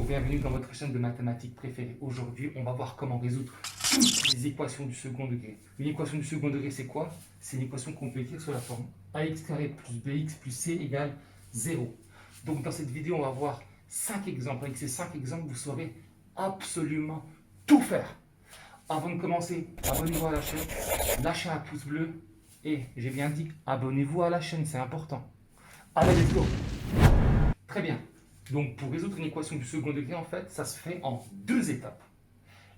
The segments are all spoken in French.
bienvenue dans votre chaîne de mathématiques préférée. Aujourd'hui, on va voir comment résoudre toutes les équations du second degré. Une équation du second degré, c'est quoi? C'est une équation qu'on peut écrire sous la forme ax carré plus bx plus c égale 0. Donc dans cette vidéo, on va voir 5 exemples. Avec ces 5 exemples, vous saurez absolument tout faire. Avant de commencer, abonnez-vous à la chaîne, lâchez un pouce bleu et, j'ai bien dit, abonnez-vous à la chaîne, c'est important. Allez, let's go! Très bien. Donc, pour résoudre une équation du second degré, en fait, ça se fait en 2 étapes.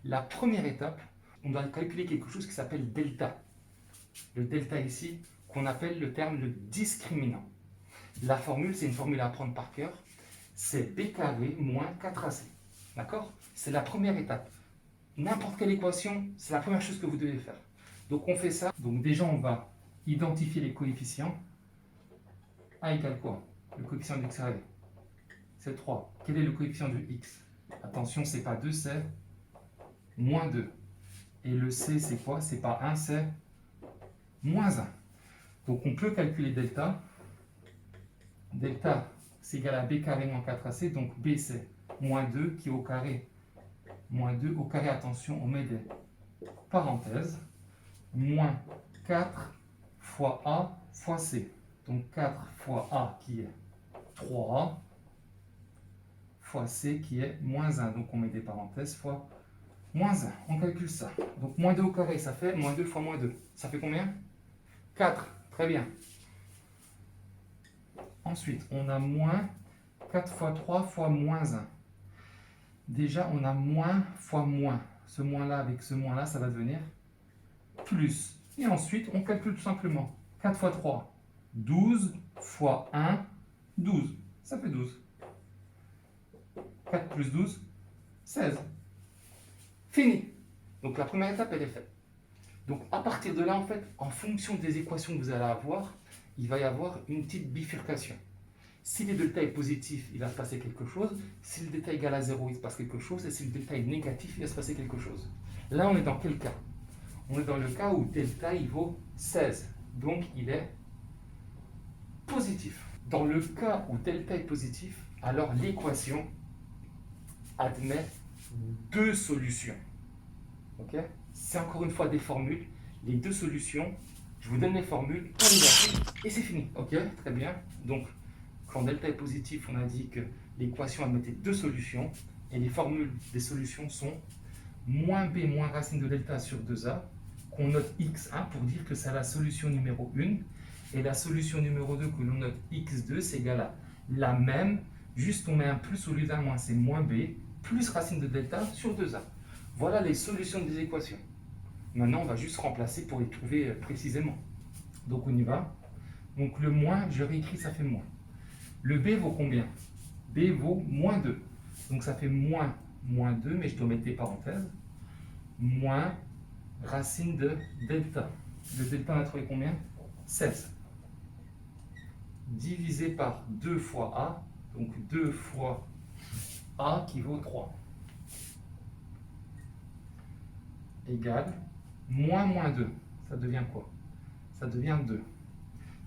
La première étape, on doit calculer quelque chose qui s'appelle delta. Le delta ici, qu'on appelle le terme le discriminant. La formule, c'est une formule à apprendre par cœur. C'est b carré moins 4ac. D'accord? C'est la première étape. N'importe quelle équation, c'est la première chose que vous devez faire. Donc, on fait ça. Donc, déjà, on va identifier les coefficients. A égale quoi? Le coefficient de x carré, c'est 3. Quel est le coefficient de x? Attention, c'est pas 2, c'est moins 2. Et le c, c'est quoi? C'est pas 1, c'est moins 1. Donc, on peut calculer delta. Delta, c'est égal à b carré moins 4ac. Donc, b, c'est moins 2 qui est au carré. Moins 2 au carré, attention, on met des parenthèses. Moins 4 fois a fois c. Donc, 4 fois a qui est 3a fois c qui est moins 1. Donc, on met des parenthèses fois moins 1. On calcule ça. Donc, moins 2 au carré, ça fait moins 2 fois moins 2. Ça fait combien? 4. Très bien. Ensuite, on a moins 4 fois 3 fois moins 1. Déjà, on a moins fois moins. Ce moins-là avec ce moins-là, ça va devenir plus. Et ensuite, on calcule tout simplement. 4 fois 3, 12 fois 1, 12. Ça fait 12. 4 plus 12, 16. Fini. Donc la première étape, elle est faite. Donc à partir de là, en fait, en fonction des équations que vous allez avoir, il va y avoir une petite bifurcation. Si le delta est positif, il va se passer quelque chose. Si le delta est égal à 0, il se passe quelque chose. Et si le delta est négatif, il va se passer quelque chose. Là, on est dans quel cas? On est dans le cas où delta, il vaut 16. Donc, il est positif. Dans le cas où delta est positif, alors l'équation admet 2 solutions. Ok? C'est encore une fois des formules. Les 2 solutions, je vous donne les formules, on les applique et c'est fini. Ok? Très bien. Donc, quand delta est positif, on a dit que l'équation admettait 2 solutions. Et les formules des solutions sont moins b moins racine de delta sur 2a, qu'on note x1 pour dire que c'est la solution numéro 1. Et la solution numéro 2 que l'on note x2, c'est égal à la même, juste on met un plus au lieu d'un moins, c'est moins b, plus racine de delta sur 2a. Voilà les solutions des équations. Maintenant, on va juste remplacer pour les trouver précisément. Donc, on y va. Donc, le moins, je réécris, ça fait moins. Le b vaut combien? B vaut moins 2. Donc, ça fait moins 2, mais je dois mettre des parenthèses. Moins racine de delta. Le delta, on a trouvé combien? 16. Divisé par 2 fois a. Donc, 2 fois a qui vaut 3. Égale moins 2. Ça devient quoi? Ça devient 2.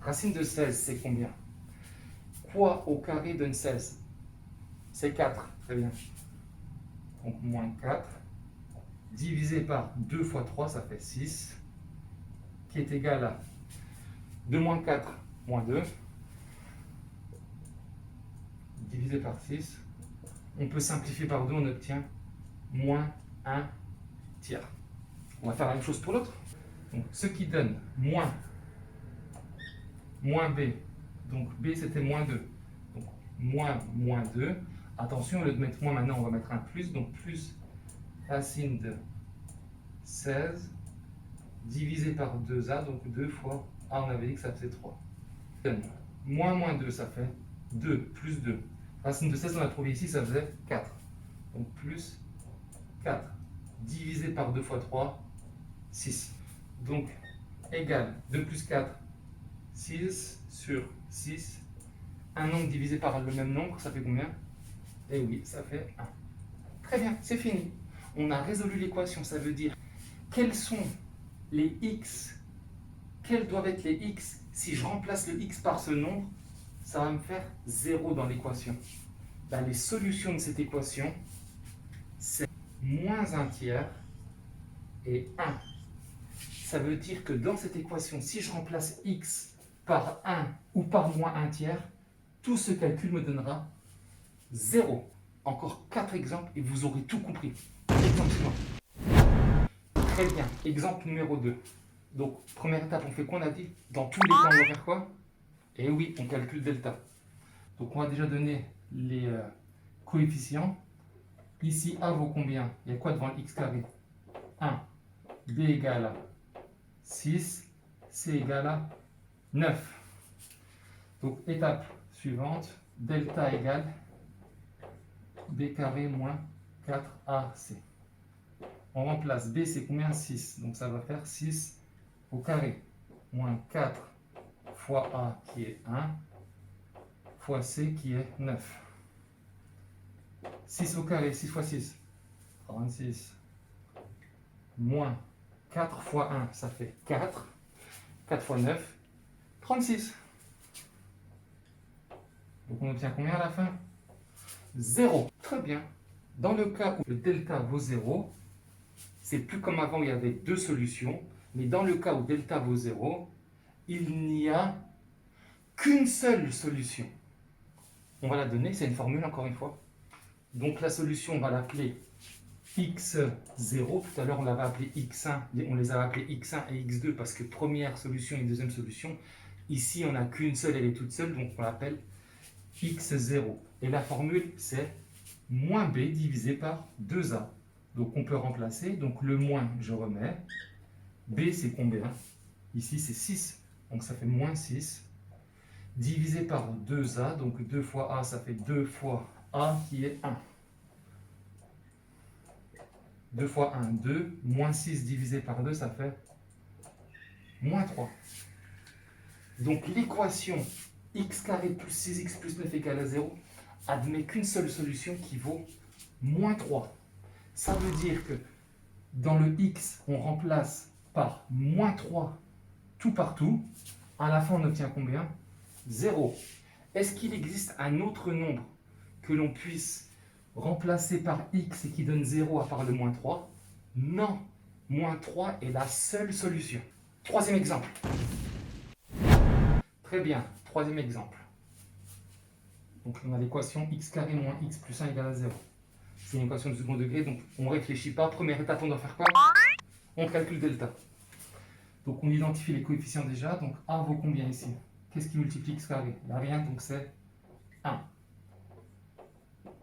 Racine de 16, c'est combien? Quoi au carré donne 16? C'est 4. Très bien. Donc, moins 4. Divisé par 2 fois 3, ça fait 6. Qui est égal à 2 moins 4, moins 2. Divisé par 6. On peut simplifier par 2, on obtient moins 1 tiers. On va faire la même chose pour l'autre. Donc, ce qui donne moins b. Donc, b, c'était moins 2. Donc, moins 2. Attention, au lieu de mettre moins maintenant, on va mettre un plus. Donc, plus racine de 16 divisé par 2a. Donc, 2 fois a, on avait dit que ça faisait 3. Moins 2, ça fait 2 plus 2. Racine de 16, on a trouvé ici, ça faisait 4. Donc, plus 4 divisé par 2 fois 3, 6. Donc, égal 2 plus 4, 6 sur 6. Un nombre divisé par le même nombre, ça fait combien? Eh oui, ça fait 1. Très bien, c'est fini. On a résolu l'équation, ça veut dire quels sont les x, quels doivent être les x. Si je remplace le x par ce nombre, ça va me faire 0 dans l'équation. Ben, les solutions de cette équation, c'est moins 1 tiers et 1. Ça veut dire que dans cette équation, si je remplace x par 1 ou par moins 1 tiers, tout ce calcul me donnera 0. Encore 4 exemples et vous aurez tout compris. Exemple suivant. Très bien. Exemple numéro 2. Donc, première étape, on fait quoi, on a dit? Dans tous les cas, on va faire quoi? Eh oui, on calcule delta. Donc, on va déjà donner les coefficients. Ici, A vaut combien? Il y a quoi devant le x carré? 1. B égale à 6. C égale à 9. Donc, étape suivante. Delta égale B carré moins 4AC. On remplace B, c'est combien? 6. Donc, ça va faire 6 au carré moins 4 fois A qui est 1 fois C qui est 9. 6 au carré, 6 fois 6, 36. Moins 4 fois 1, ça fait 4. 4 fois 9, 36. Donc on obtient combien à la fin? 0. Très bien. Dans le cas où le delta vaut 0, c'est plus comme avant, il y avait deux solutions. Mais dans le cas où delta vaut 0, il n'y a qu'une seule solution. On va la donner, c'est une formule encore une fois. Donc la solution, on va l'appeler x0. Tout à l'heure, on l'avait appelé x1. On les avait appelés x1 et x2 parce que première solution et deuxième solution. Ici, on n'a qu'une seule, elle est toute seule, donc on l'appelle x0. Et la formule, c'est moins b divisé par 2a. Donc on peut remplacer. Donc le moins, je remets. B, c'est combien? Ici, c'est 6. Donc ça fait moins 6. Divisé par 2a. Donc 2 fois a, ça fait 2 fois a qui est 1. 2 fois 1, 2. Moins 6 divisé par 2, ça fait moins 3. Donc l'équation x carré plus 6x plus 9 égale à 0 admet qu'une seule solution qui vaut moins 3. Ça veut dire que dans le x, on remplace par moins 3 tout partout. À la fin, on obtient combien? 0. Est-ce qu'il existe un autre nombre que l'on puisse remplacer par x et qui donne 0 à part le moins 3? Non. Moins 3 est la seule solution. Troisième exemple. Très bien. Troisième exemple. Donc on a l'équation x carré moins x plus 1 égale à 0. C'est une équation de second degré, donc on ne réfléchit pas. Première étape, on doit faire quoi? On calcule delta. Donc on identifie les coefficients déjà. Donc A vaut combien ici? Qu'est-ce qui multiplie x carré? Il n'y a rien, donc c'est 1.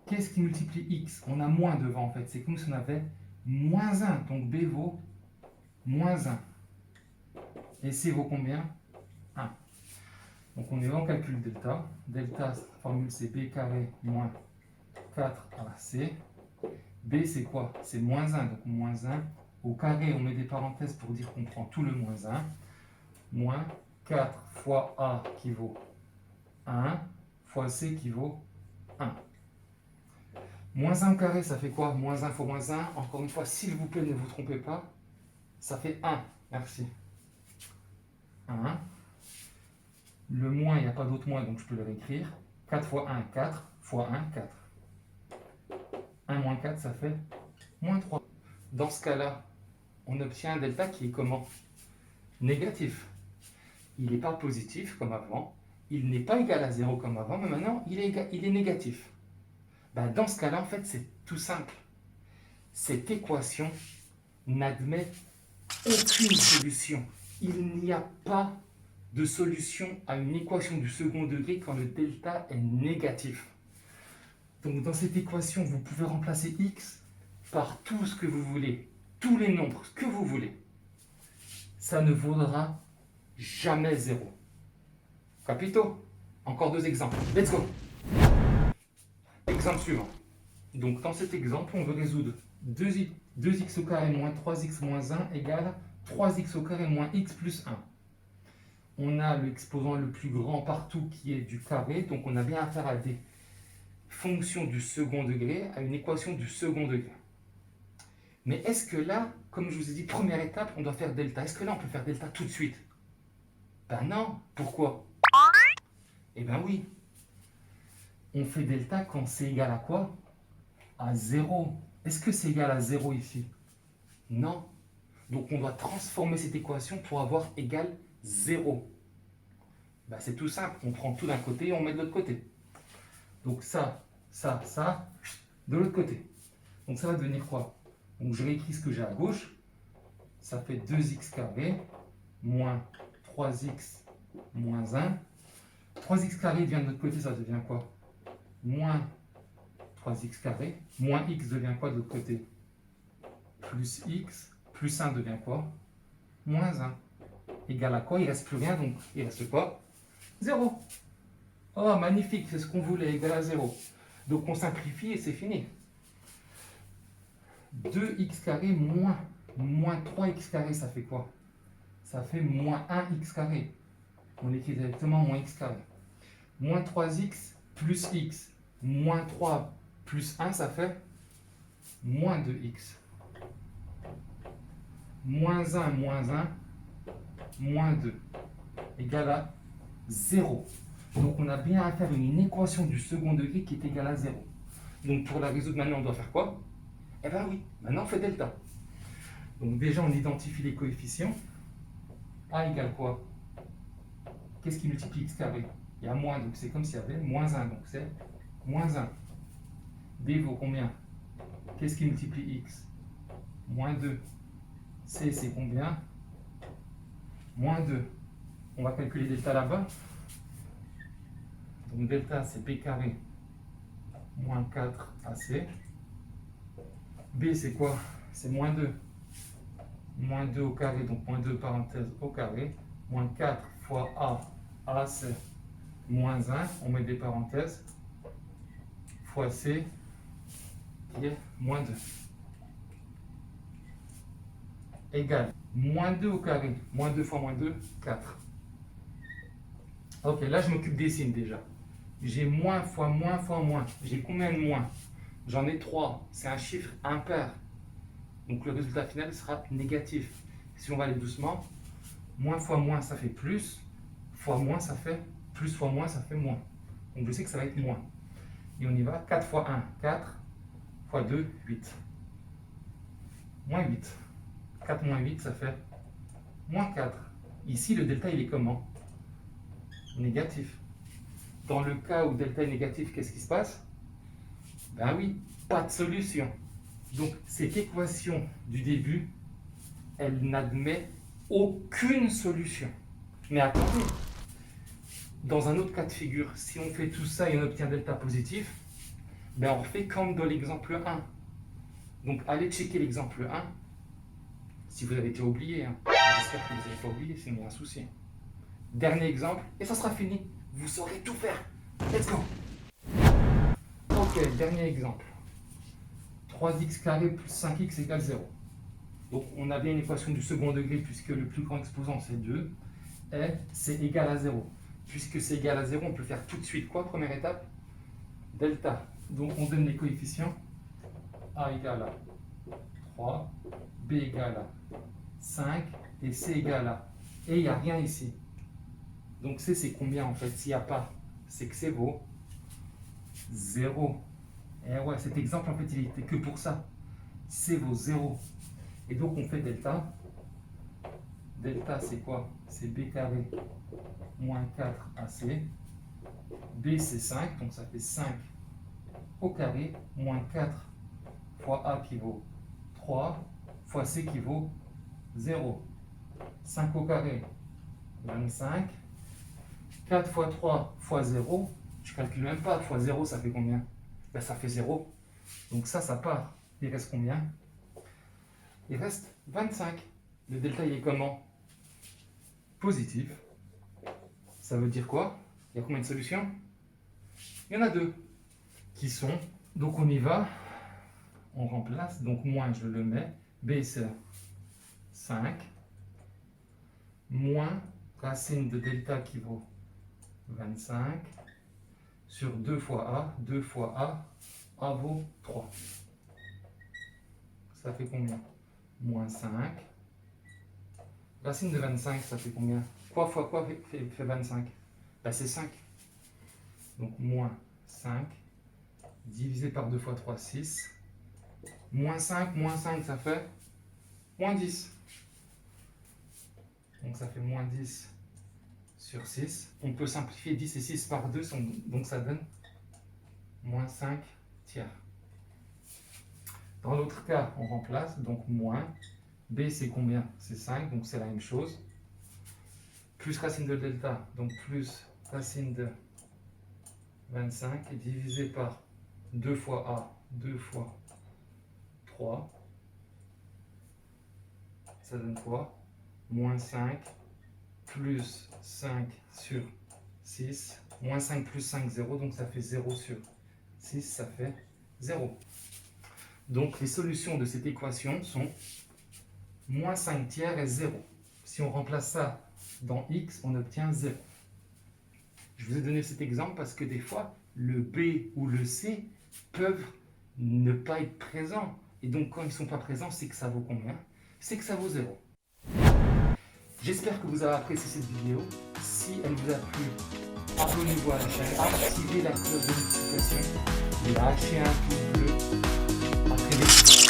Qu'est-ce qui multiplie x? On a moins devant en fait. C'est comme si on avait moins 1. Donc B vaut moins 1. Et C vaut combien? 1. Donc on est en calcul delta. Delta, formule c'est B carré moins 4AC. B c'est quoi? C'est moins 1. Donc moins 1. Au carré, on met des parenthèses pour dire qu'on prend tout le moins 1. Moins 4 fois A qui vaut 1 fois C qui vaut 1. Moins 1 au carré, ça fait quoi? Moins 1 fois moins 1. Encore une fois, s'il vous plaît, ne vous trompez pas. Ça fait 1. Merci. 1. Le moins, il n'y a pas d'autre moins, donc je peux le réécrire. 4 fois 1, 4. Fois 1, 4. 1 moins 4, ça fait moins 3. Dans ce cas-là, on obtient un delta qui est comment? Négatif. Il n'est pas positif comme avant. Il n'est pas égal à 0 comme avant, mais maintenant, il est négatif. Ben, dans ce cas-là, en fait, c'est tout simple. Cette équation n'admet aucune solution. Il n'y a pas de solution à une équation du second degré quand le delta est négatif. Donc dans cette équation, vous pouvez remplacer x par tout ce que vous voulez, tous les nombres que vous voulez. Ça ne vaudra jamais 0. Capito? Encore deux exemples. Let's go! Exemple suivant. Donc dans cet exemple, on veut résoudre 2x au carré moins 3x moins 1 égale 3x au carré moins x plus 1. On a l'exposant le plus grand partout qui est du carré, donc on a bien affaire à des fonctions du second degré, à une équation du second degré. Mais est-ce que là, comme je vous ai dit, première étape, on doit faire delta. Est-ce que là, on peut faire delta tout de suite? Ben non. Pourquoi? Eh ben oui. On fait delta quand c'est égal à quoi? À 0. Est-ce que c'est égal à 0 ici? Non. Donc on doit transformer cette équation pour avoir égal 0. Ben, c'est tout simple. On prend tout d'un côté et on met de l'autre côté. Donc ça, de l'autre côté. Donc ça va devenir quoi? Donc je réécris ce que j'ai à gauche. Ça fait 2x carré moins 3x moins 1. 3x carré vient de l'autre côté, ça devient quoi? Moins 3x carré. Moins x devient quoi de l'autre côté? Plus x. Plus 1 devient quoi? Moins 1. Égal à quoi? Il ne reste plus rien, donc il reste quoi? 0. Oh, magnifique, c'est ce qu'on voulait, égal à 0. Donc on simplifie et c'est fini. 2x carré moins 3x carré, ça fait quoi? Ça fait moins 1x carré. On écrit directement moins x carré. Moins 3x plus x. Moins 3 plus 1, ça fait moins 2x. Moins 1, moins 2. Égal à 0. Donc on a bien à faire une équation du second degré qui est égale à 0. Donc pour la résoudre maintenant, on doit faire quoi? Eh bien oui, maintenant on fait delta. Donc déjà on identifie les coefficients. A égale quoi? Qu'est-ce qui multiplie x carré? Il y a moins, donc c'est comme s'il y avait moins 1, donc c'est moins 1. B vaut combien? Qu'est-ce qui multiplie x? Moins 2. C c'est combien? Moins 2. On va calculer delta là-bas. Donc delta c'est b carré moins 4 AC. B c'est quoi? C'est moins 2. Moins 2 au carré, donc moins 2 parenthèse au carré. Moins 4 fois A c'est moins 1. On met des parenthèses. Fois C qui est moins 2. Égale moins 2 au carré. Moins 2 fois moins 2, 4. Ok, là je m'occupe des signes déjà. J'ai moins fois moins fois moins. J'ai combien de moins? J'en ai 3. C'est un chiffre impair. Donc le résultat final sera négatif. Si on va aller doucement, moins fois moins ça fait plus. Fois moins ça fait plus fois moins ça fait moins. Donc je sais que ça va être moins. Et on y va. 4 fois 1, 4. Fois 2, 8. Moins 8. 4 moins 8, ça fait moins 4. Ici, le delta, il est comment? Négatif. Dans le cas où delta est négatif, qu'est-ce qui se passe? Ben oui, pas de solution. Donc, cette équation du début, elle n'admet aucune solution. Mais attendez, dans un autre cas de figure, si on fait tout ça et on obtient delta positif, ben on fait comme dans l'exemple 1. Donc, allez checker l'exemple 1. Si vous avez déjà oublié, hein. J'espère que vous n'avez pas oublié, sinon il y a un souci. Dernier exemple, et ça sera fini. Vous saurez tout faire. Let's go. Ok, dernier exemple. 3x carré plus 5x égale 0. Donc on a bien une équation du second degré puisque le plus grand exposant c'est 2. Et c'est égal à 0. Puisque c'est égal à 0, on peut faire tout de suite quoi? Première étape, delta. Donc on donne les coefficients. A égale à 3, B égale à 5 et C égale à. Et il n'y a rien ici. Donc C c'est combien en fait? S'il n'y a pas, c'est que c'est vaut 0. Et ouais, cet exemple en fait il était que pour ça. C vaut 0. Et donc on fait delta. Delta c'est quoi? C'est B carré moins 4 AC. B c'est 5, donc ça fait 5 au carré moins 4 fois A qui vaut 3 fois C qui vaut 0. 5 au carré, 25. 4 fois 3 fois 0, je ne calcule même pas. Fois 0, ça fait combien? Ben, ça fait 0. Donc ça part. Il reste combien? Il reste 25. Le delta, il est comment? Positif. Ça veut dire quoi? Il y a combien de solutions? Il y en a 2. Qui sont, donc on y va. On remplace. Donc moins, je le mets. B, c'est 5. Moins racine de delta qui vaut 25 sur 2 fois A vaut 3. Ça fait combien? Moins 5. Racine de 25, ça fait combien? Quoi fois quoi fait 25? Ben, c'est 5. Donc moins 5, divisé par 2 fois 3, 6. Moins 5, ça fait moins 10. Donc ça fait moins 10 sur 6. On peut simplifier 10 et 6 par 2, donc ça donne moins 5 tiers. Dans l'autre cas, on remplace, donc moins. B, c'est combien? C'est 5, donc c'est la même chose. Plus racine de delta, donc plus racine de 25, divisé par 2 fois A, 2 fois 3. Ça donne quoi? Moins 5, plus 5 sur 6. Moins 5 plus 5, 0, donc ça fait 0 sur 6, ça fait 0. Donc les solutions de cette équation sont moins 5 tiers et 0. Si on remplace ça dans x, on obtient 0. Je vous ai donné cet exemple parce que des fois, le B ou le C peuvent ne pas être présents. Et donc quand ils ne sont pas présents, c'est que ça vaut combien? C'est que ça vaut 0. J'espère que vous avez apprécié cette vidéo. Si elle vous a plu, abonnez-vous à la chaîne, activez la cloche de notification, lâchez un pouce bleu. À très vite.